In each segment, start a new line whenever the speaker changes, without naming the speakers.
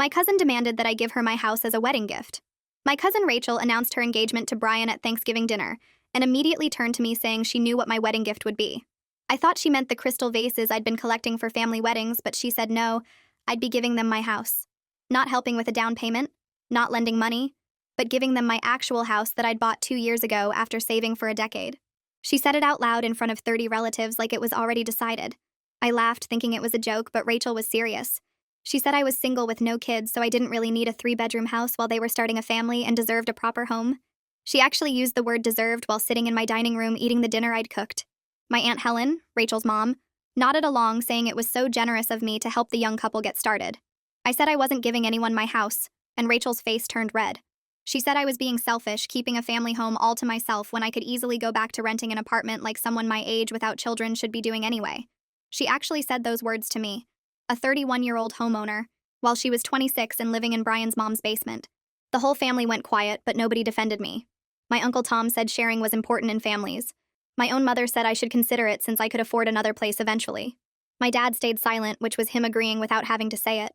My cousin demanded that I give her my house as a wedding gift. My cousin Rachel announced her engagement to Brian at Thanksgiving dinner and immediately turned to me saying she knew what my wedding gift would be. I thought she meant the crystal vases I'd been collecting for family weddings, but she said no, I'd be giving them my house. Not helping with a down payment, not lending money, but giving them my actual house that I'd bought 2 years ago after saving for a decade. She said it out loud in front of 30 relatives like it was already decided. I laughed, thinking it was a joke, but Rachel was serious. She said I was single with no kids, so I didn't really need a 3-bedroom house while they were starting a family and deserved a proper home. She actually used the word deserved while sitting in my dining room eating the dinner I'd cooked. My Aunt Helen, Rachel's mom, nodded along, saying it was so generous of me to help the young couple get started. I said I wasn't giving anyone my house, and Rachel's face turned red. She said I was being selfish, keeping a family home all to myself when I could easily go back to renting an apartment like someone my age without children should be doing anyway. She actually said those words to me, a 31-year-old homeowner, while she was 26 and living in Brian's mom's basement. The whole family went quiet, but nobody defended me. My Uncle Tom said sharing was important in families. My own mother said I should consider it since I could afford another place eventually. My dad stayed silent, which was him agreeing without having to say it.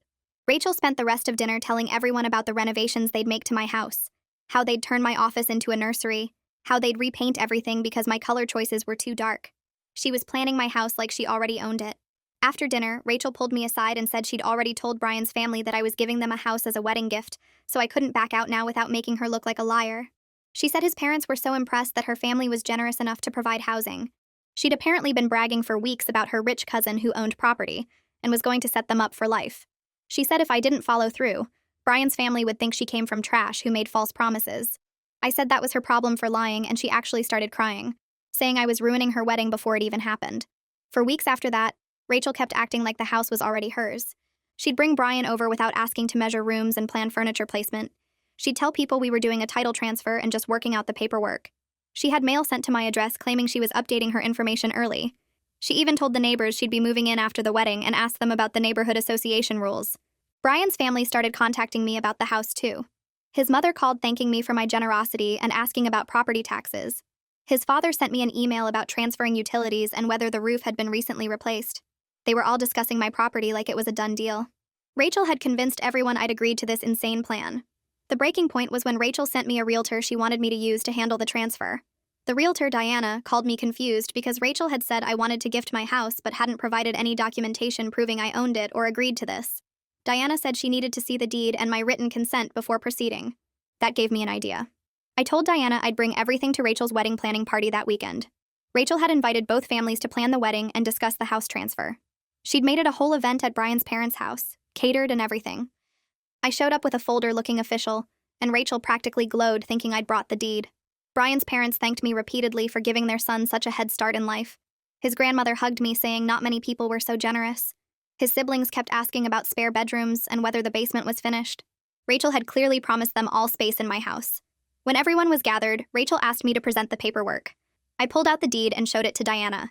Rachel spent the rest of dinner telling everyone about the renovations they'd make to my house, how they'd turn my office into a nursery, how they'd repaint everything because my color choices were too dark. She was planning my house like she already owned it. After dinner, Rachel pulled me aside and said she'd already told Brian's family that I was giving them a house as a wedding gift, so I couldn't back out now without making her look like a liar. She said his parents were so impressed that her family was generous enough to provide housing. She'd apparently been bragging for weeks about her rich cousin who owned property and was going to set them up for life. She said if I didn't follow through, Brian's family would think she came from trash who made false promises. I said that was her problem for lying, and she actually started crying, saying I was ruining her wedding before it even happened. For weeks after that, Rachel kept acting like the house was already hers. She'd bring Brian over without asking to measure rooms and plan furniture placement. She'd tell people we were doing a title transfer and just working out the paperwork. She had mail sent to my address claiming she was updating her information early. She even told the neighbors she'd be moving in after the wedding and asked them about the neighborhood association rules. Brian's family started contacting me about the house too. His mother called thanking me for my generosity and asking about property taxes. His father sent me an email about transferring utilities and whether the roof had been recently replaced. They were all discussing my property like it was a done deal. Rachel had convinced everyone I'd agreed to this insane plan. The breaking point was when Rachel sent me a realtor she wanted me to use to handle the transfer. The realtor, Diana, called me confused because Rachel had said I wanted to gift my house but hadn't provided any documentation proving I owned it or agreed to this. Diana said she needed to see the deed and my written consent before proceeding. That gave me an idea. I told Diana I'd bring everything to Rachel's wedding planning party that weekend. Rachel had invited both families to plan the wedding and discuss the house transfer. She'd made it a whole event at Brian's parents' house, catered and everything. I showed up with a folder looking official, and Rachel practically glowed thinking I'd brought the deed. Brian's parents thanked me repeatedly for giving their son such a head start in life. His grandmother hugged me, saying not many people were so generous. His siblings kept asking about spare bedrooms and whether the basement was finished. Rachel had clearly promised them all space in my house. When everyone was gathered, Rachel asked me to present the paperwork. I pulled out the deed and showed it to Diana.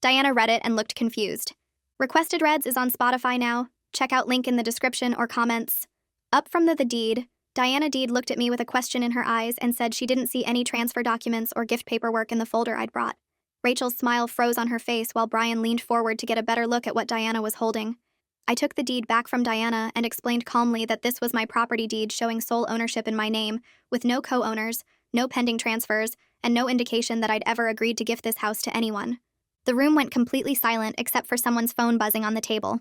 Diana read it and looked confused. Requested Reads is on Spotify now. Check out link in the description or comments. Up from the deed, Diana Deed looked at me with a question in her eyes and said she didn't see any transfer documents or gift paperwork in the folder I'd brought. Rachel's smile froze on her face while Brian leaned forward to get a better look at what Diana was holding. I took the deed back from Diana and explained calmly that this was my property deed showing sole ownership in my name, with no co-owners, no pending transfers, and no indication that I'd ever agreed to gift this house to anyone. The room went completely silent except for someone's phone buzzing on the table.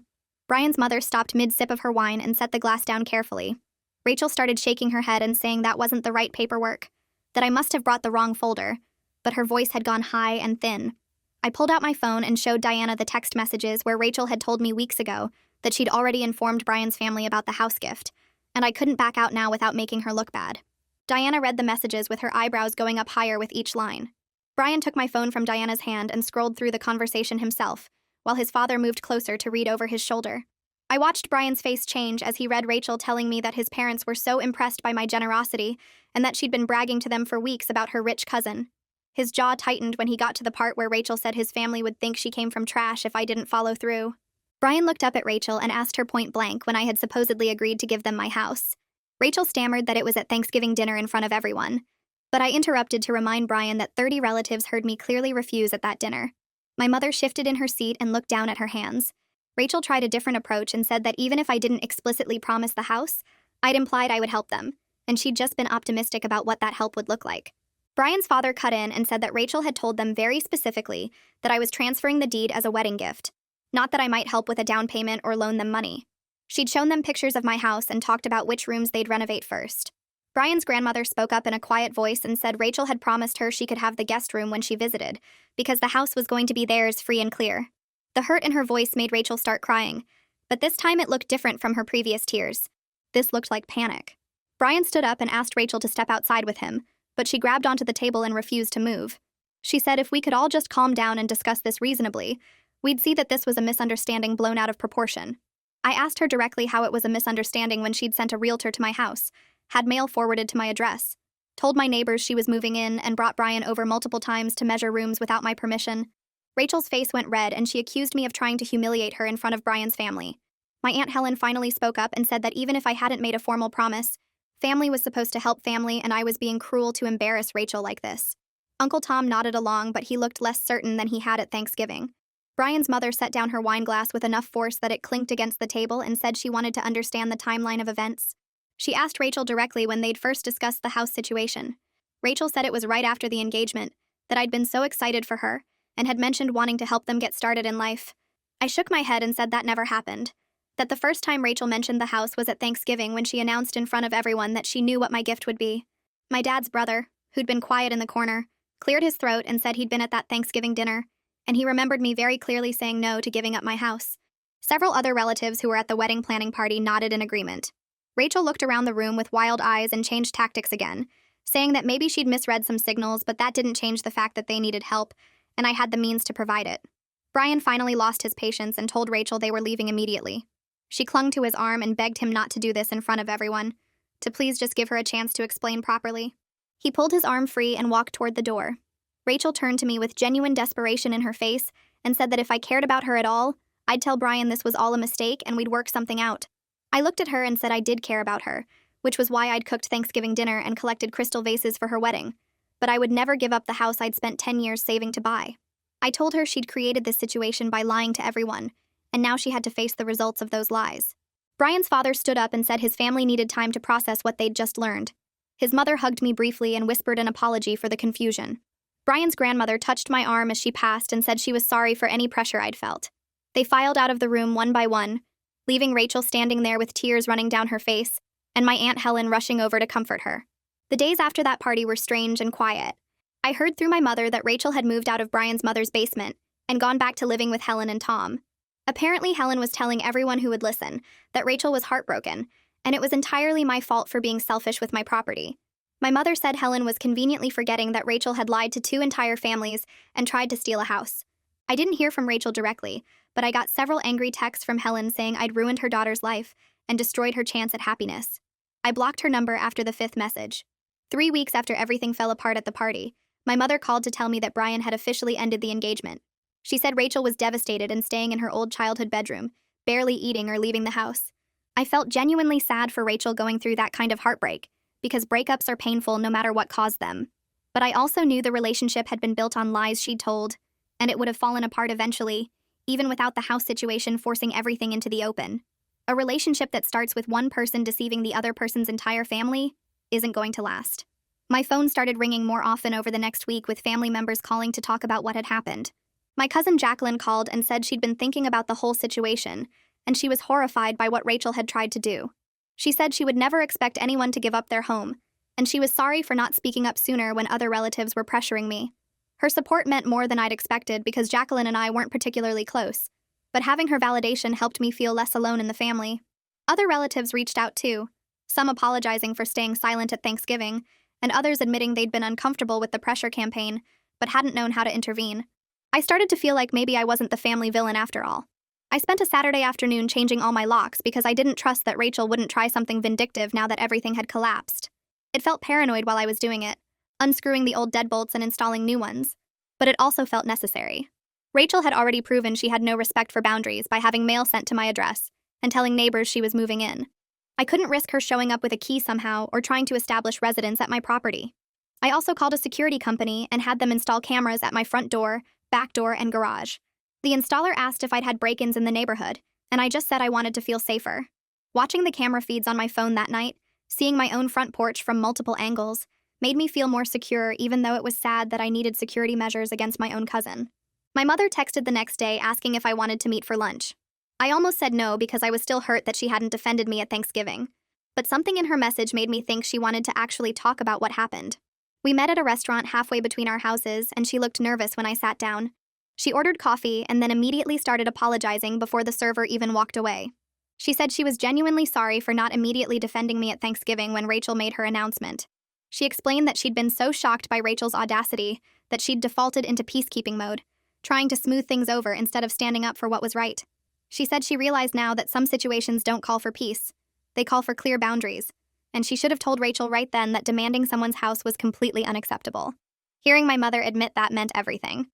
Brian's mother stopped mid-sip of her wine and set the glass down carefully. Rachel started shaking her head and saying that wasn't the right paperwork, that I must have brought the wrong folder, but her voice had gone high and thin. I pulled out my phone and showed Diana the text messages where Rachel had told me weeks ago that she'd already informed Brian's family about the house gift, and I couldn't back out now without making her look bad. Diana read the messages with her eyebrows going up higher with each line. Brian took my phone from Diana's hand and scrolled through the conversation himself, while his father moved closer to read over his shoulder. I watched Brian's face change as he read Rachel telling me that his parents were so impressed by my generosity and that she'd been bragging to them for weeks about her rich cousin. His jaw tightened when he got to the part where Rachel said his family would think she came from trash if I didn't follow through. Brian looked up at Rachel and asked her point blank when I had supposedly agreed to give them my house. Rachel stammered that it was at Thanksgiving dinner in front of everyone, but I interrupted to remind Brian that 30 relatives heard me clearly refuse at that dinner. My mother shifted in her seat and looked down at her hands. Rachel tried a different approach and said that even if I didn't explicitly promise the house, I'd implied I would help them, and she'd just been optimistic about what that help would look like. Brian's father cut in and said that Rachel had told them very specifically that I was transferring the deed as a wedding gift, not that I might help with a down payment or loan them money. She'd shown them pictures of my house and talked about which rooms they'd renovate first. Brian's grandmother spoke up in a quiet voice and said Rachel had promised her she could have the guest room when she visited, because the house was going to be theirs free and clear. The hurt in her voice made Rachel start crying, but this time it looked different from her previous tears. This looked like panic. Brian stood up and asked Rachel to step outside with him, but she grabbed onto the table and refused to move. She said if we could all just calm down and discuss this reasonably, we'd see that this was a misunderstanding blown out of proportion. I asked her directly how it was a misunderstanding when she'd sent a realtor to my house, had mail forwarded to my address, told my neighbors she was moving in, and brought Brian over multiple times to measure rooms without my permission. Rachel's face went red and she accused me of trying to humiliate her in front of Brian's family. My Aunt Helen finally spoke up and said that even if I hadn't made a formal promise, family was supposed to help family and I was being cruel to embarrass Rachel like this. Uncle Tom nodded along, but he looked less certain than he had at Thanksgiving. Brian's mother set down her wine glass with enough force that it clinked against the table and said she wanted to understand the timeline of events. She asked Rachel directly when they'd first discussed the house situation. Rachel said it was right after the engagement, that I'd been so excited for her, and had mentioned wanting to help them get started in life. I shook my head and said that never happened. That the first time Rachel mentioned the house was at Thanksgiving when she announced in front of everyone that she knew what my gift would be. My dad's brother, who'd been quiet in the corner, cleared his throat and said he'd been at that Thanksgiving dinner, and he remembered me very clearly saying no to giving up my house. Several other relatives who were at the wedding planning party nodded in agreement. Rachel looked around the room with wild eyes and changed tactics again, saying that maybe she'd misread some signals, but that didn't change the fact that they needed help, and I had the means to provide it. Brian finally lost his patience and told Rachel they were leaving immediately. She clung to his arm and begged him not to do this in front of everyone, to please just give her a chance to explain properly. He pulled his arm free and walked toward the door. Rachel turned to me with genuine desperation in her face and said that if I cared about her at all, I'd tell Brian this was all a mistake and we'd work something out. I looked at her and said I did care about her, which was why I'd cooked Thanksgiving dinner and collected crystal vases for her wedding, but I would never give up the house I'd spent 10 years saving to buy. I told her she'd created this situation by lying to everyone, and now she had to face the results of those lies. Brian's father stood up and said his family needed time to process what they'd just learned. His mother hugged me briefly and whispered an apology for the confusion. Brian's grandmother touched my arm as she passed and said she was sorry for any pressure I'd felt. They filed out of the room one by one, leaving Rachel standing there with tears running down her face, and my Aunt Helen rushing over to comfort her. The days after that party were strange and quiet. I heard through my mother that Rachel had moved out of Brian's mother's basement and gone back to living with Helen and Tom. Apparently, Helen was telling everyone who would listen that Rachel was heartbroken, and it was entirely my fault for being selfish with my property. My mother said Helen was conveniently forgetting that Rachel had lied to 2 entire families and tried to steal a house. I didn't hear from Rachel directly, but I got several angry texts from Helen saying I'd ruined her daughter's life and destroyed her chance at happiness. I blocked her number after the 5th message. 3 weeks after everything fell apart at the party, my mother called to tell me that Brian had officially ended the engagement. She said Rachel was devastated and staying in her old childhood bedroom, barely eating or leaving the house. I felt genuinely sad for Rachel going through that kind of heartbreak, because breakups are painful no matter what caused them. But I also knew the relationship had been built on lies she'd told, and it would have fallen apart eventually, even without the house situation forcing everything into the open. A relationship that starts with one person deceiving the other person's entire family isn't going to last. My phone started ringing more often over the next week with family members calling to talk about what had happened. My cousin Jacqueline called and said she'd been thinking about the whole situation, and she was horrified by what Rachel had tried to do. She said she would never expect anyone to give up their home, and she was sorry for not speaking up sooner when other relatives were pressuring me. Her support meant more than I'd expected because Jacqueline and I weren't particularly close, but having her validation helped me feel less alone in the family. Other relatives reached out too, some apologizing for staying silent at Thanksgiving, and others admitting they'd been uncomfortable with the pressure campaign, but hadn't known how to intervene. I started to feel like maybe I wasn't the family villain after all. I spent a Saturday afternoon changing all my locks because I didn't trust that Rachel wouldn't try something vindictive now that everything had collapsed. It felt paranoid while I was doing it, unscrewing the old deadbolts and installing new ones, but it also felt necessary. Rachel had already proven she had no respect for boundaries by having mail sent to my address and telling neighbors she was moving in. I couldn't risk her showing up with a key somehow or trying to establish residence at my property. I also called a security company and had them install cameras at my front door, back door, and garage. The installer asked if I'd had break-ins in the neighborhood, and I just said I wanted to feel safer. Watching the camera feeds on my phone that night, seeing my own front porch from multiple angles, made me feel more secure even though it was sad that I needed security measures against my own cousin. My mother texted the next day asking if I wanted to meet for lunch. I almost said no because I was still hurt that she hadn't defended me at Thanksgiving. But something in her message made me think she wanted to actually talk about what happened. We met at a restaurant halfway between our houses, and she looked nervous when I sat down. She ordered coffee and then immediately started apologizing before the server even walked away. She said she was genuinely sorry for not immediately defending me at Thanksgiving when Rachel made her announcement. She explained that she'd been so shocked by Rachel's audacity that she'd defaulted into peacekeeping mode, trying to smooth things over instead of standing up for what was right. She said she realized now that some situations don't call for peace. They call for clear boundaries, and she should have told Rachel right then that demanding someone's house was completely unacceptable. Hearing my mother admit that meant everything.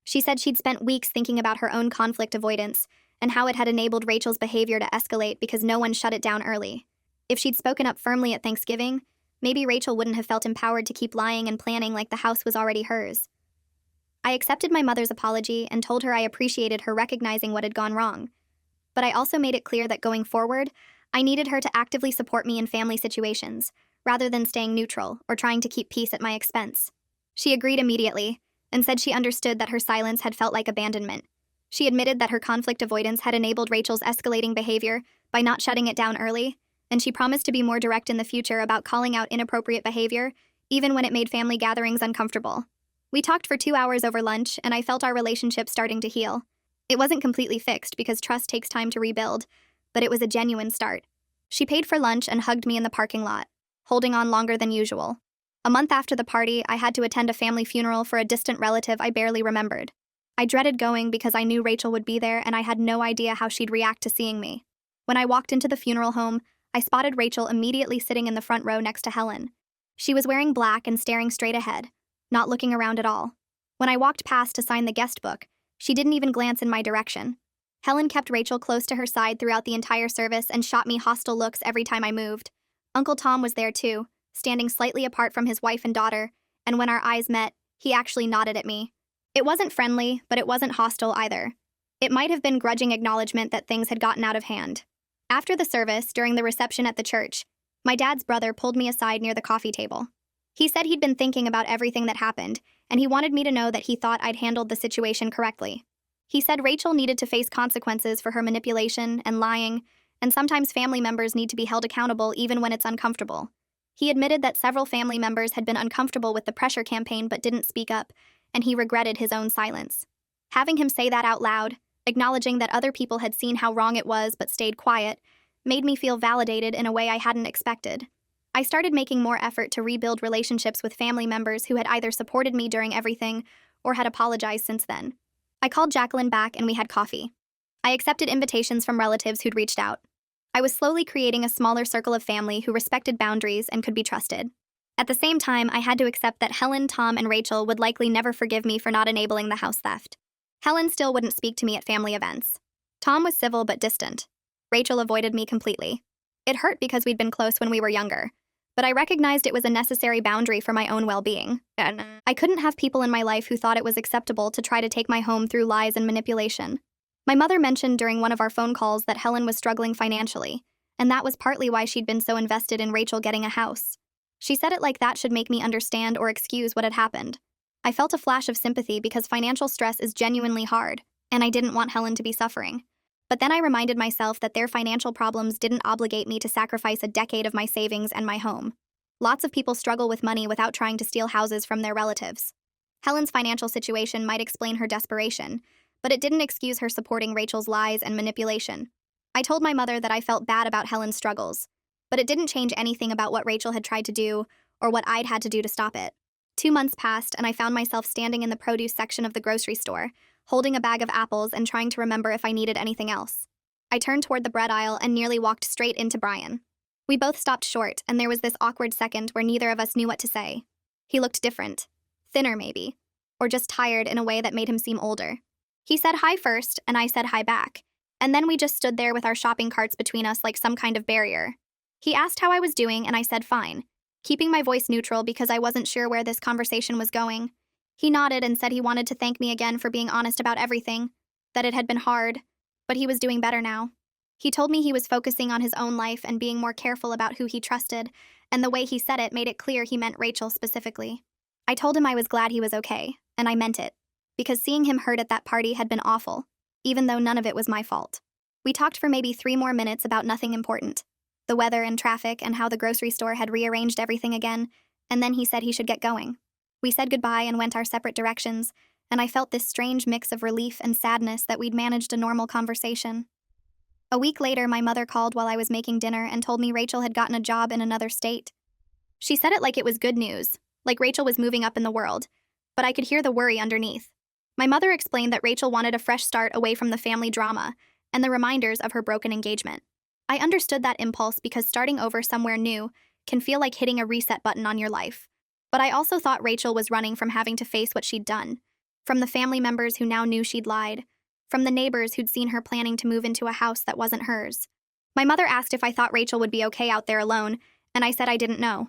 She said she'd spent weeks thinking about her own conflict avoidance and how it had enabled Rachel's behavior to escalate because no one shut it down early. If she'd spoken up firmly at Thanksgiving, maybe Rachel wouldn't have felt empowered to keep lying and planning like the house was already hers. I accepted my mother's apology and told her I appreciated her recognizing what had gone wrong. But I also made it clear that going forward, I needed her to actively support me in family situations, rather than staying neutral or trying to keep peace at my expense. She agreed immediately, and said she understood that her silence had felt like abandonment. She admitted that her conflict avoidance had enabled Rachel's escalating behavior by not shutting it down early, and she promised to be more direct in the future about calling out inappropriate behavior, even when it made family gatherings uncomfortable. We talked for 2 hours over lunch, and I felt our relationship starting to heal. It wasn't completely fixed because trust takes time to rebuild, but it was a genuine start. She paid for lunch and hugged me in the parking lot, holding on longer than usual. A month after the party, I had to attend a family funeral for a distant relative I barely remembered. I dreaded going because I knew Rachel would be there and I had no idea how she'd react to seeing me. When I walked into the funeral home, I spotted Rachel immediately sitting in the front row next to Helen. She was wearing black and staring straight ahead, not looking around at all. When I walked past to sign the guest book, she didn't even glance in my direction. Helen kept Rachel close to her side throughout the entire service and shot me hostile looks every time I moved. Uncle Tom was there too, standing slightly apart from his wife and daughter, and when our eyes met, he actually nodded at me. It wasn't friendly, but it wasn't hostile either. It might have been grudging acknowledgement that things had gotten out of hand. After the service, during the reception at the church, my dad's brother pulled me aside near the coffee table. He said he'd been thinking about everything that happened, and he wanted me to know that he thought I'd handled the situation correctly. He said Rachel needed to face consequences for her manipulation and lying, and sometimes family members need to be held accountable even when it's uncomfortable. He admitted that several family members had been uncomfortable with the pressure campaign but didn't speak up, and he regretted his own silence. Having him say that out loud, acknowledging that other people had seen how wrong it was but stayed quiet, made me feel validated in a way I hadn't expected. I started making more effort to rebuild relationships with family members who had either supported me during everything or had apologized since then. I called Jacqueline back and we had coffee. I accepted invitations from relatives who'd reached out. I was slowly creating a smaller circle of family who respected boundaries and could be trusted. At the same time, I had to accept that Helen, Tom, and Rachel would likely never forgive me for not enabling the house theft. Helen still wouldn't speak to me at family events. Tom was civil but distant. Rachel avoided me completely. It hurt because we'd been close when we were younger, but I recognized it was a necessary boundary for my own well-being. I couldn't have people in my life who thought it was acceptable to try to take my home through lies and manipulation. My mother mentioned during one of our phone calls that Helen was struggling financially, and that was partly why she'd been so invested in Rachel getting a house. She said it like that should make me understand or excuse what had happened. I felt a flash of sympathy because financial stress is genuinely hard, and I didn't want Helen to be suffering. But then I reminded myself that their financial problems didn't obligate me to sacrifice a decade of my savings and my home. Lots of people struggle with money without trying to steal houses from their relatives. Helen's financial situation might explain her desperation, but it didn't excuse her supporting Rachel's lies and manipulation. I told my mother that I felt bad about Helen's struggles, but it didn't change anything about what Rachel had tried to do or what I'd had to do to stop it. 2 months passed, and I found myself standing in the produce section of the grocery store, holding a bag of apples and trying to remember if I needed anything else. I turned toward the bread aisle and nearly walked straight into Brian. We both stopped short, and there was this awkward second where neither of us knew what to say. He looked different. Thinner, maybe. Or just tired in a way that made him seem older. He said hi first, and I said hi back. And then we just stood there with our shopping carts between us like some kind of barrier. He asked how I was doing, and I said fine, keeping my voice neutral because I wasn't sure where this conversation was going. He nodded and said he wanted to thank me again for being honest about everything. that it had been hard, but he was doing better now. He told me he was focusing on his own life and being more careful about who he trusted, and the way he said it made it clear he meant Rachel specifically. I told him I was glad he was okay, and I meant it, because seeing him hurt at that party had been awful, even though none of it was my fault. We talked for maybe 3 more minutes about nothing important, the weather and traffic and how the grocery store had rearranged everything again, and then he said he should get going. We said goodbye and went our separate directions, and I felt this strange mix of relief and sadness that we'd managed a normal conversation. A week later, my mother called while I was making dinner and told me Rachel had gotten a job in another state. She said it like it was good news, like Rachel was moving up in the world, but I could hear the worry underneath. My mother explained that Rachel wanted a fresh start away from the family drama and the reminders of her broken engagement. I understood that impulse because starting over somewhere new can feel like hitting a reset button on your life. But I also thought Rachel was running from having to face what she'd done, from the family members who now knew she'd lied, from the neighbors who'd seen her planning to move into a house that wasn't hers. My mother asked if I thought Rachel would be okay out there alone, and I said I didn't know.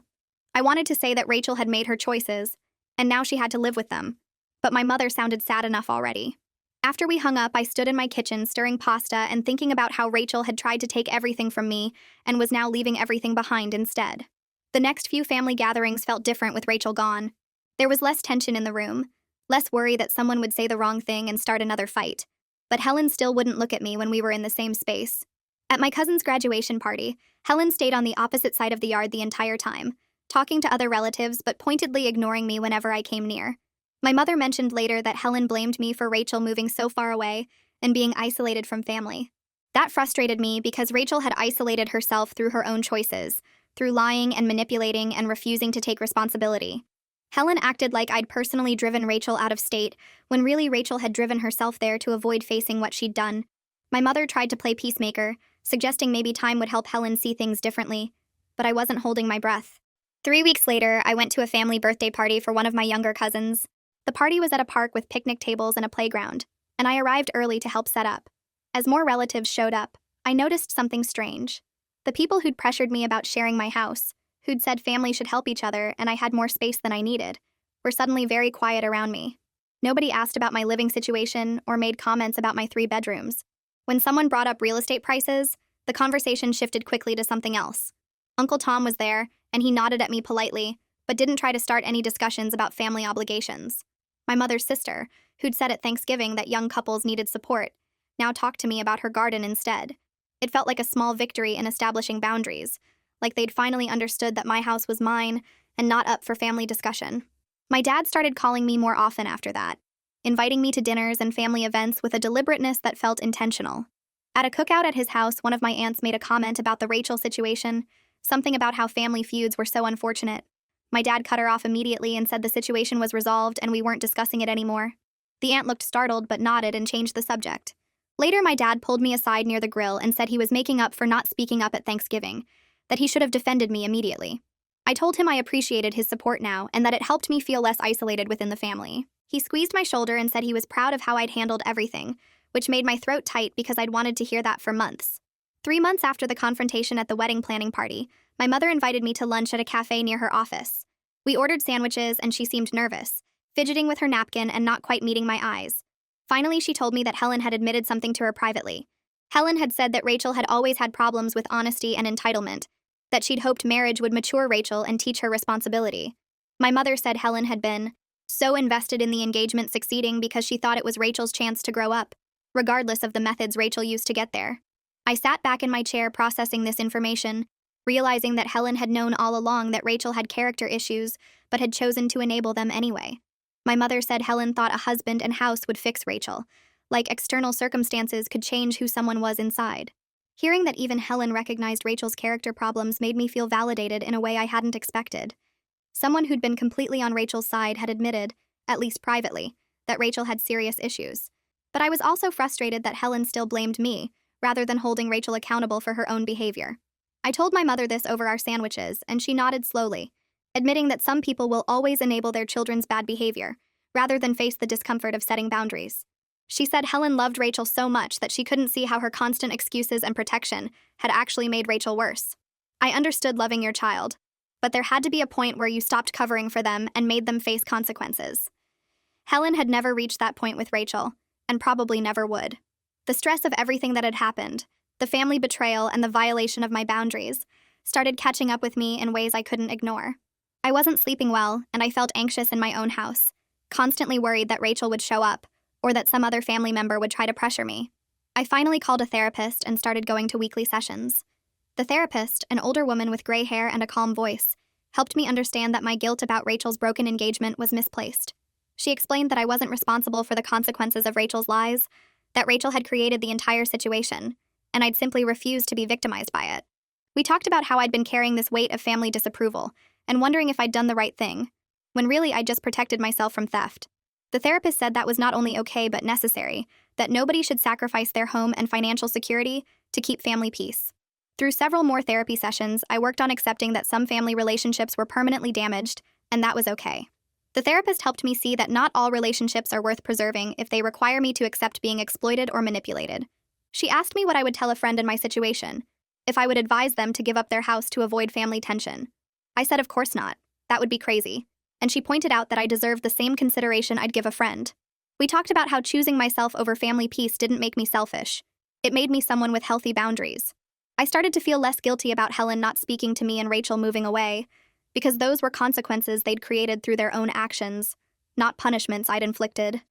I wanted to say that Rachel had made her choices, and now she had to live with them, but my mother sounded sad enough already. After we hung up, I stood in my kitchen stirring pasta and thinking about how Rachel had tried to take everything from me and was now leaving everything behind instead. The next few family gatherings felt different with Rachel gone. There was less tension in the room, less worry that someone would say the wrong thing and start another fight. But Helen still wouldn't look at me when we were in the same space. At my cousin's graduation party, Helen stayed on the opposite side of the yard the entire time, talking to other relatives but pointedly ignoring me whenever I came near. My mother mentioned later that Helen blamed me for Rachel moving so far away and being isolated from family. That frustrated me because Rachel had isolated herself through her own choices, through lying and manipulating and refusing to take responsibility. Helen acted like I'd personally driven Rachel out of state, when really Rachel had driven herself there to avoid facing what she'd done. My mother tried to play peacemaker, suggesting maybe time would help Helen see things differently, but I wasn't holding my breath. 3 weeks later, I went to a family birthday party for one of my younger cousins. The party was at a park with picnic tables and a playground, and I arrived early to help set up. As more relatives showed up, I noticed something strange. The people who'd pressured me about sharing my house, who'd said family should help each other and I had more space than I needed, were suddenly very quiet around me. Nobody asked about my living situation or made comments about my 3 bedrooms. When someone brought up real estate prices, the conversation shifted quickly to something else. Uncle Tom was there, and he nodded at me politely, but didn't try to start any discussions about family obligations. My mother's sister, who'd said at Thanksgiving that young couples needed support, now talked to me about her garden instead. It felt like a small victory in establishing boundaries, like they'd finally understood that my house was mine and not up for family discussion. My dad started calling me more often after that, inviting me to dinners and family events with a deliberateness that felt intentional. At a cookout at his house, one of my aunts made a comment about the Rachel situation, something about how family feuds were so unfortunate. My dad cut her off immediately and said the situation was resolved and we weren't discussing it anymore. The aunt looked startled but nodded and changed the subject. Later, my dad pulled me aside near the grill and said he was making up for not speaking up at Thanksgiving, that he should have defended me immediately. I told him I appreciated his support now and that it helped me feel less isolated within the family. He squeezed my shoulder and said he was proud of how I'd handled everything, which made my throat tight because I'd wanted to hear that for months. 3 months after the confrontation at the wedding planning party, my mother invited me to lunch at a cafe near her office. We ordered sandwiches and she seemed nervous, fidgeting with her napkin and not quite meeting my eyes. Finally, she told me that Helen had admitted something to her privately. Helen had said that Rachel had always had problems with honesty and entitlement, that she'd hoped marriage would mature Rachel and teach her responsibility. My mother said Helen had been so invested in the engagement succeeding because she thought it was Rachel's chance to grow up, regardless of the methods Rachel used to get there. I sat back in my chair processing this information, realizing that Helen had known all along that Rachel had character issues, but had chosen to enable them anyway. My mother said Helen thought a husband and house would fix Rachel, like external circumstances could change who someone was inside. Hearing that even Helen recognized Rachel's character problems made me feel validated in a way I hadn't expected. Someone who'd been completely on Rachel's side had admitted, at least privately, that Rachel had serious issues. But I was also frustrated that Helen still blamed me, rather than holding Rachel accountable for her own behavior. I told my mother this over our sandwiches, and she nodded slowly, admitting that some people will always enable their children's bad behavior, rather than face the discomfort of setting boundaries. She said Helen loved Rachel so much that she couldn't see how her constant excuses and protection had actually made Rachel worse. I understood loving your child, but there had to be a point where you stopped covering for them and made them face consequences. Helen had never reached that point with Rachel, and probably never would. The stress of everything that had happened, the family betrayal and the violation of my boundaries, started catching up with me in ways I couldn't ignore. I wasn't sleeping well, and I felt anxious in my own house, constantly worried that Rachel would show up, or that some other family member would try to pressure me. I finally called a therapist and started going to weekly sessions. The therapist, an older woman with gray hair and a calm voice, helped me understand that my guilt about Rachel's broken engagement was misplaced. She explained that I wasn't responsible for the consequences of Rachel's lies, that Rachel had created the entire situation, and I'd simply refused to be victimized by it. We talked about how I'd been carrying this weight of family disapproval and wondering if I'd done the right thing, when really I'd just protected myself from theft. The therapist said that was not only okay but necessary, that nobody should sacrifice their home and financial security to keep family peace. Through several more therapy sessions, I worked on accepting that some family relationships were permanently damaged, and that was okay. The therapist helped me see that not all relationships are worth preserving if they require me to accept being exploited or manipulated. She asked me what I would tell a friend in my situation, if I would advise them to give up their house to avoid family tension. I said of course not, that would be crazy, and she pointed out that I deserved the same consideration I'd give a friend. We talked about how choosing myself over family peace didn't make me selfish. It made me someone with healthy boundaries. I started to feel less guilty about Helen not speaking to me and Rachel moving away, because those were consequences they'd created through their own actions, not punishments I'd inflicted.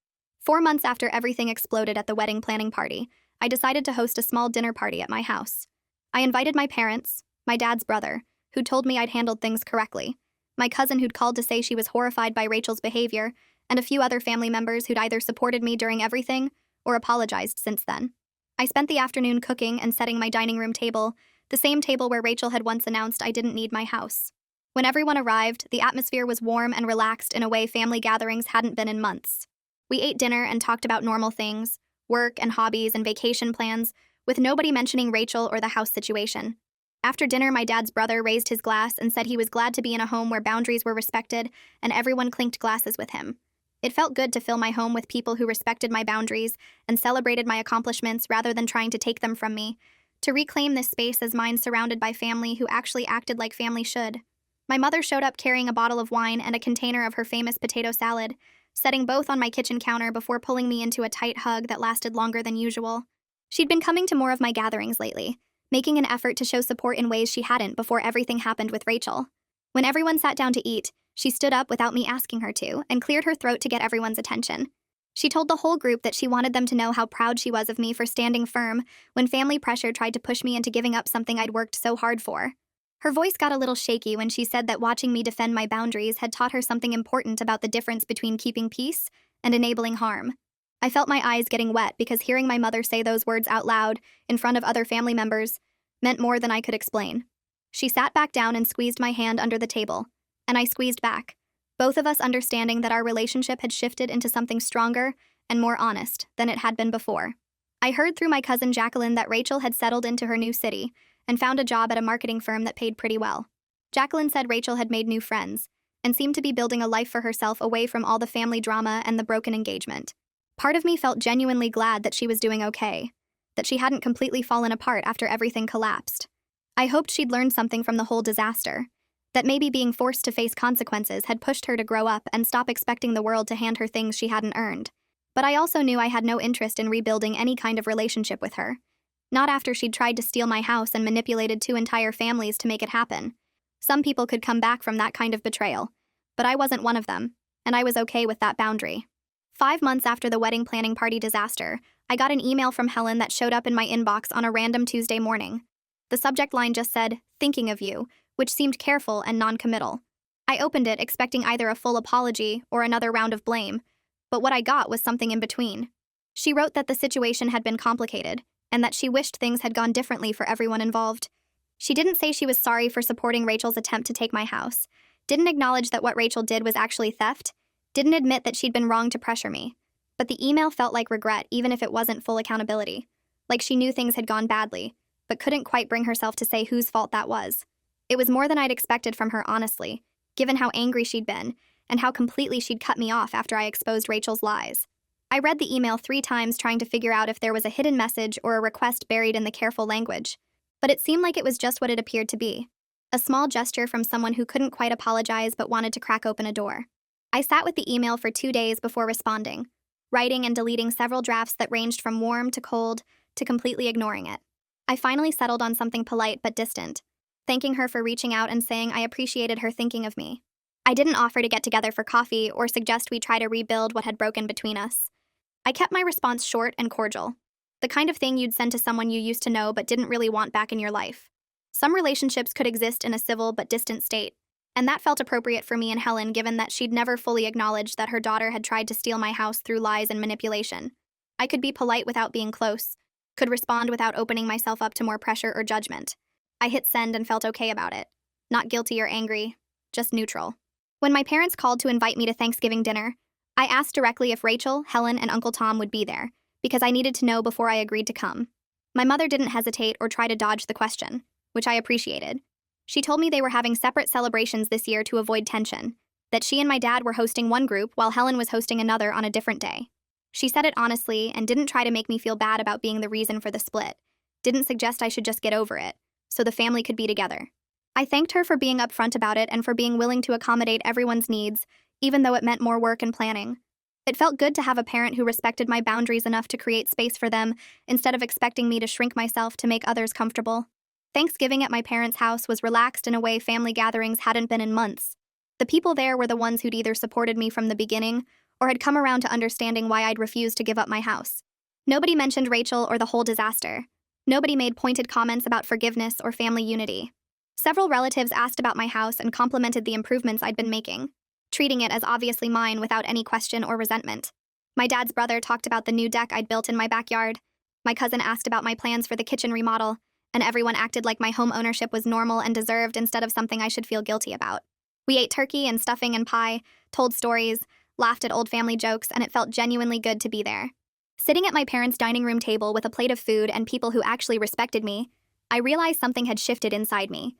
4 months after everything exploded at the wedding planning party, I decided to host a small dinner party at my house. I invited my parents, my dad's brother, who told me I'd handled things correctly, my cousin who'd called to say she was horrified by Rachel's behavior, and a few other family members who'd either supported me during everything or apologized since then. I spent the afternoon cooking and setting my dining room table, the same table where Rachel had once announced I didn't need my house. When everyone arrived, the atmosphere was warm and relaxed in a way family gatherings hadn't been in months. We ate dinner and talked about normal things, work and hobbies and vacation plans, with nobody mentioning Rachel or the house situation. After dinner, my dad's brother raised his glass and said he was glad to be in a home where boundaries were respected and everyone clinked glasses with him. It felt good to fill my home with people who respected my boundaries and celebrated my accomplishments rather than trying to take them from me, to reclaim this space as mine surrounded by family who actually acted like family should. My mother showed up carrying a bottle of wine and a container of her famous potato salad, setting both on my kitchen counter before pulling me into a tight hug that lasted longer than usual. She'd been coming to more of my gatherings lately, making an effort to show support in ways she hadn't before everything happened with Rachel. When everyone sat down to eat, she stood up without me asking her to and cleared her throat to get everyone's attention. She told the whole group that she wanted them to know how proud she was of me for standing firm when family pressure tried to push me into giving up something I'd worked so hard for. Her voice got a little shaky when she said that watching me defend my boundaries had taught her something important about the difference between keeping peace and enabling harm. I felt my eyes getting wet because hearing my mother say those words out loud in front of other family members meant more than I could explain. She sat back down and squeezed my hand under the table, and I squeezed back, both of us understanding that our relationship had shifted into something stronger and more honest than it had been before. I heard through my cousin Jacqueline that Rachel had settled into her new city and found a job at a marketing firm that paid pretty well. Jacqueline said Rachel had made new friends and seemed to be building a life for herself away from all the family drama and the broken engagement. Part of me felt genuinely glad that she was doing okay, that she hadn't completely fallen apart after everything collapsed. I hoped she'd learned something from the whole disaster, that maybe being forced to face consequences had pushed her to grow up and stop expecting the world to hand her things she hadn't earned. But I also knew I had no interest in rebuilding any kind of relationship with her. Not after she'd tried to steal my house and manipulated 2 entire families to make it happen. Some people could come back from that kind of betrayal, but I wasn't one of them, and I was okay with that boundary. 5 months after the wedding planning party disaster, I got an email from Helen that showed up in my inbox on a random Tuesday morning. The subject line just said, "Thinking of you," which seemed careful and non-committal. I opened it expecting either a full apology or another round of blame, but what I got was something in between. She wrote that the situation had been complicated, and that she wished things had gone differently for everyone involved. She didn't say she was sorry for supporting Rachel's attempt to take my house, didn't acknowledge that what Rachel did was actually theft, didn't admit that she'd been wrong to pressure me. But the email felt like regret even if it wasn't full accountability, like she knew things had gone badly, but couldn't quite bring herself to say whose fault that was. It was more than I'd expected from her, honestly, given how angry she'd been and how completely she'd cut me off after I exposed Rachel's lies. I read the email 3 times trying to figure out if there was a hidden message or a request buried in the careful language, but it seemed like it was just what it appeared to be. A small gesture from someone who couldn't quite apologize but wanted to crack open a door. I sat with the email for 2 days before responding, writing and deleting several drafts that ranged from warm to cold to completely ignoring it. I finally settled on something polite but distant, thanking her for reaching out and saying I appreciated her thinking of me. I didn't offer to get together for coffee or suggest we try to rebuild what had broken between us. I kept my response short and cordial, the kind of thing you'd send to someone you used to know but didn't really want back in your life. Some relationships could exist in a civil but distant state, and that felt appropriate for me and Helen given that she'd never fully acknowledged that her daughter had tried to steal my house through lies and manipulation. I could be polite without being close, could respond without opening myself up to more pressure or judgment. I hit send and felt okay about it. Not guilty or angry, just neutral. When my parents called to invite me to Thanksgiving dinner, I asked directly if Rachel, Helen, and Uncle Tom would be there, because I needed to know before I agreed to come. My mother didn't hesitate or try to dodge the question, which I appreciated. She told me they were having separate celebrations this year to avoid tension, that she and my dad were hosting one group while Helen was hosting another on a different day. She said it honestly and didn't try to make me feel bad about being the reason for the split, didn't suggest I should just get over it, so the family could be together. I thanked her for being upfront about it and for being willing to accommodate everyone's needs, even though it meant more work and planning. It felt good to have a parent who respected my boundaries enough to create space for them instead of expecting me to shrink myself to make others comfortable. Thanksgiving at my parents' house was relaxed in a way family gatherings hadn't been in months. The people there were the ones who'd either supported me from the beginning or had come around to understanding why I'd refused to give up my house. Nobody mentioned Rachel or the whole disaster. Nobody made pointed comments about forgiveness or family unity. Several relatives asked about my house and complimented the improvements I'd been making, treating it as obviously mine without any question or resentment. My dad's brother talked about the new deck I'd built in my backyard. My cousin asked about my plans for the kitchen remodel, and everyone acted like my home ownership was normal and deserved instead of something I should feel guilty about. We ate turkey and stuffing and pie, told stories, laughed at old family jokes, and it felt genuinely good to be there. Sitting at my parents' dining room table with a plate of food and people who actually respected me, I realized something had shifted inside me.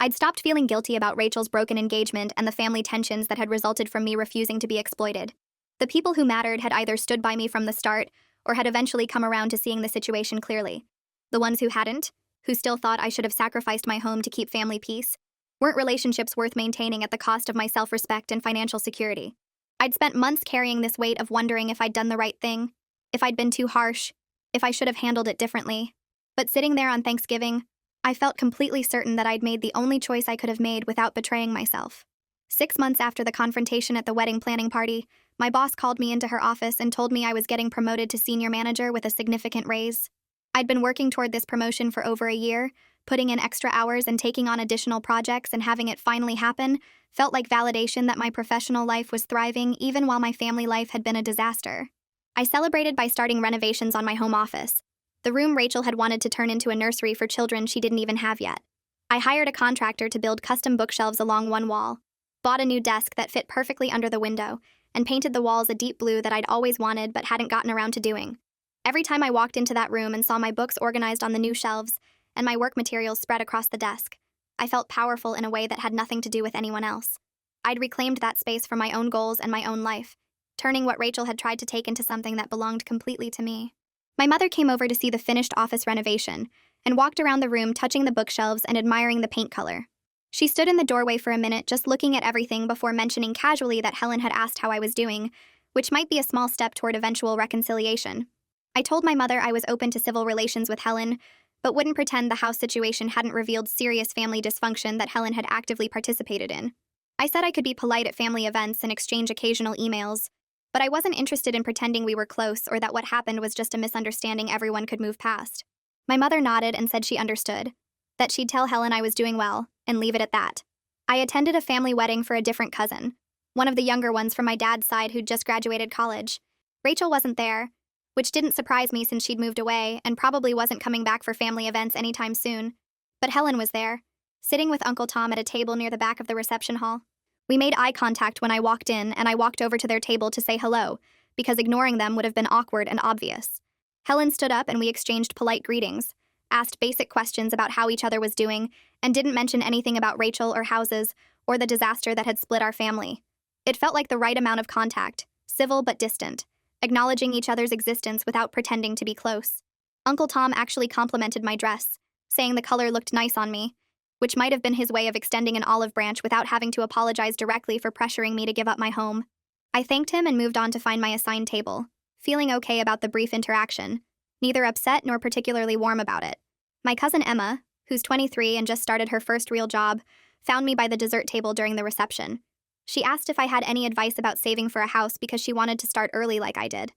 I'd stopped feeling guilty about Rachel's broken engagement and the family tensions that had resulted from me refusing to be exploited. The people who mattered had either stood by me from the start or had eventually come around to seeing the situation clearly. The ones who hadn't, who still thought I should have sacrificed my home to keep family peace, weren't relationships worth maintaining at the cost of my self-respect and financial security. I'd spent months carrying this weight of wondering if I'd done the right thing, if I'd been too harsh, if I should have handled it differently. But sitting there on Thanksgiving, I felt completely certain that I'd made the only choice I could have made without betraying myself. 6 months after the confrontation at the wedding planning party, my boss called me into her office and told me I was getting promoted to senior manager with a significant raise. I'd been working toward this promotion for over a year, putting in extra hours and taking on additional projects, and having it finally happen felt like validation that my professional life was thriving even while my family life had been a disaster. I celebrated by starting renovations on my home office, the room Rachel had wanted to turn into a nursery for children she didn't even have yet. I hired a contractor to build custom bookshelves along one wall, bought a new desk that fit perfectly under the window, and painted the walls a deep blue that I'd always wanted but hadn't gotten around to doing. Every time I walked into that room and saw my books organized on the new shelves and my work materials spread across the desk, I felt powerful in a way that had nothing to do with anyone else. I'd reclaimed that space for my own goals and my own life, turning what Rachel had tried to take into something that belonged completely to me. My mother came over to see the finished office renovation and walked around the room touching the bookshelves and admiring the paint color. She stood in the doorway for a minute just looking at everything before mentioning casually that Helen had asked how I was doing, which might be a small step toward eventual reconciliation. I told my mother I was open to civil relations with Helen, but wouldn't pretend the house situation hadn't revealed serious family dysfunction that Helen had actively participated in. I said I could be polite at family events and exchange occasional emails, but I wasn't interested in pretending we were close or that what happened was just a misunderstanding everyone could move past. My mother nodded and said she understood, that she'd tell Helen I was doing well, and leave it at that. I attended a family wedding for a different cousin, one of the younger ones from my dad's side who'd just graduated college. Rachel wasn't there, which didn't surprise me since she'd moved away and probably wasn't coming back for family events anytime soon. But Helen was there, sitting with Uncle Tom at a table near the back of the reception hall. We made eye contact when I walked in, and I walked over to their table to say hello, because ignoring them would have been awkward and obvious. Helen stood up and we exchanged polite greetings, asked basic questions about how each other was doing, and didn't mention anything about Rachel or houses or the disaster that had split our family. It felt like the right amount of contact, civil but distant, acknowledging each other's existence without pretending to be close. Uncle Tom actually complimented my dress, saying the color looked nice on me, which might have been his way of extending an olive branch without having to apologize directly for pressuring me to give up my home. I thanked him and moved on to find my assigned table, feeling okay about the brief interaction, neither upset nor particularly warm about it. My cousin Emma, who's 23 and just started her first real job, found me by the dessert table during the reception. She asked if I had any advice about saving for a house because she wanted to start early like I did.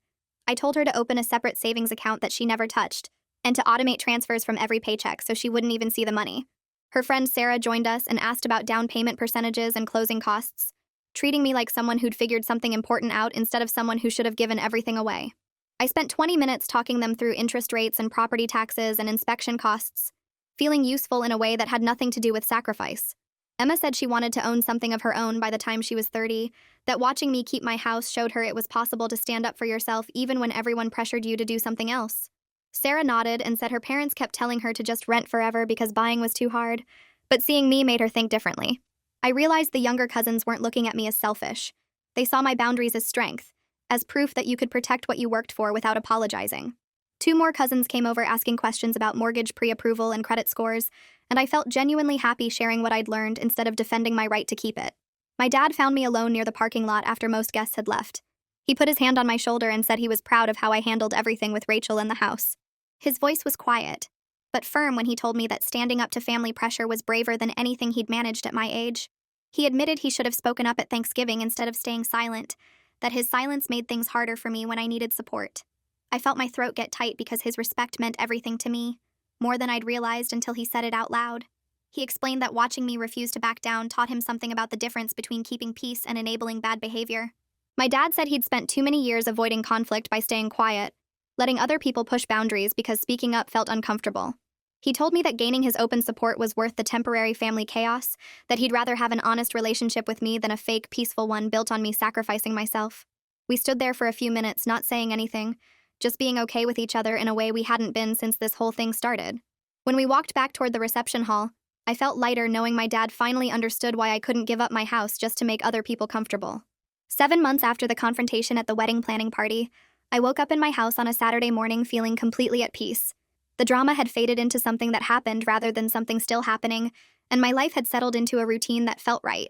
I told her to open a separate savings account that she never touched, and to automate transfers from every paycheck so she wouldn't even see the money. Her friend Sarah joined us and asked about down payment percentages and closing costs, treating me like someone who'd figured something important out instead of someone who should have given everything away. I spent 20 minutes talking them through interest rates and property taxes and inspection costs, feeling useful in a way that had nothing to do with sacrifice. Emma said she wanted to own something of her own by the time she was 30, that watching me keep my house showed her it was possible to stand up for yourself even when everyone pressured you to do something else. Sarah nodded and said her parents kept telling her to just rent forever because buying was too hard, but seeing me made her think differently. I realized the younger cousins weren't looking at me as selfish. They saw my boundaries as strength, as proof that you could protect what you worked for without apologizing. 2 more cousins came over asking questions about mortgage pre-approval and credit scores, and I felt genuinely happy sharing what I'd learned instead of defending my right to keep it. My dad found me alone near the parking lot after most guests had left. He put his hand on my shoulder and said he was proud of how I handled everything with Rachel in the house. His voice was quiet, but firm when he told me that standing up to family pressure was braver than anything he'd managed at my age. He admitted he should have spoken up at Thanksgiving instead of staying silent, that his silence made things harder for me when I needed support. I felt my throat get tight because his respect meant everything to me, more than I'd realized until he said it out loud. He explained that watching me refuse to back down taught him something about the difference between keeping peace and enabling bad behavior. My dad said he'd spent too many years avoiding conflict by staying quiet, letting other people push boundaries because speaking up felt uncomfortable. He told me that gaining his open support was worth the temporary family chaos, that he'd rather have an honest relationship with me than a fake, peaceful one built on me sacrificing myself. We stood there for a few minutes, not saying anything, just being okay with each other in a way we hadn't been since this whole thing started. When we walked back toward the reception hall, I felt lighter knowing my dad finally understood why I couldn't give up my house just to make other people comfortable. 7 months after the confrontation at the wedding planning party, I woke up in my house on a Saturday morning feeling completely at peace. The drama had faded into something that happened rather than something still happening, and my life had settled into a routine that felt right.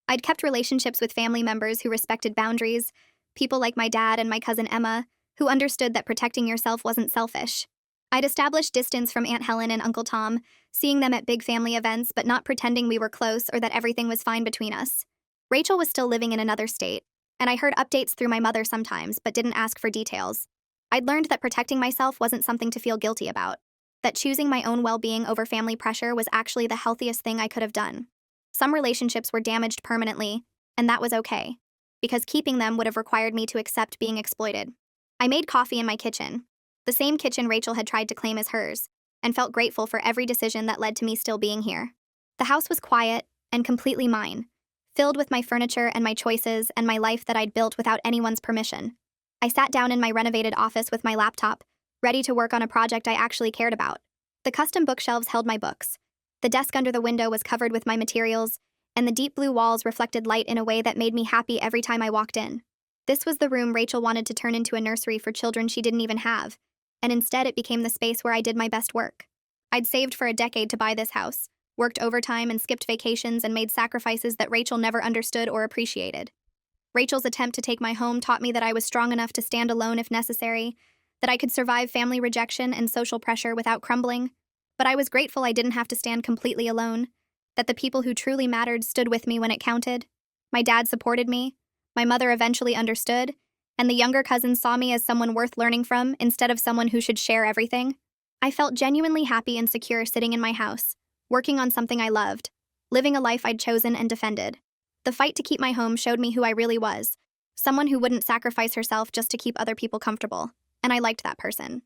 I'd kept relationships with family members who respected boundaries, people like my dad and my cousin Emma, who understood that protecting yourself wasn't selfish. I'd established distance from Aunt Helen and Uncle Tom, seeing them at big family events but not pretending we were close or that everything was fine between us. Rachel was still living in another state, and I heard updates through my mother sometimes but didn't ask for details. I'd learned that protecting myself wasn't something to feel guilty about, that choosing my own well-being over family pressure was actually the healthiest thing I could have done. Some relationships were damaged permanently, and that was okay, because keeping them would have required me to accept being exploited. I made coffee in my kitchen, the same kitchen Rachel had tried to claim as hers, and felt grateful for every decision that led to me still being here. The house was quiet and completely mine, filled with my furniture and my choices and my life that I'd built without anyone's permission. I sat down in my renovated office with my laptop, ready to work on a project I actually cared about. The custom bookshelves held my books. The desk under the window was covered with my materials, and the deep blue walls reflected light in a way that made me happy every time I walked in. This was the room Rachel wanted to turn into a nursery for children she didn't even have, and instead it became the space where I did my best work. I'd saved for a decade to buy this house, worked overtime and skipped vacations and made sacrifices that Rachel never understood or appreciated. Rachel's attempt to take my home taught me that I was strong enough to stand alone if necessary, that I could survive family rejection and social pressure without crumbling, but I was grateful I didn't have to stand completely alone, that the people who truly mattered stood with me when it counted. My dad supported me, my mother eventually understood, and the younger cousins saw me as someone worth learning from instead of someone who should share everything. I felt genuinely happy and secure sitting in my house, working on something I loved, living a life I'd chosen and defended. The fight to keep my home showed me who I really was, someone who wouldn't sacrifice herself just to keep other people comfortable, and I liked that person.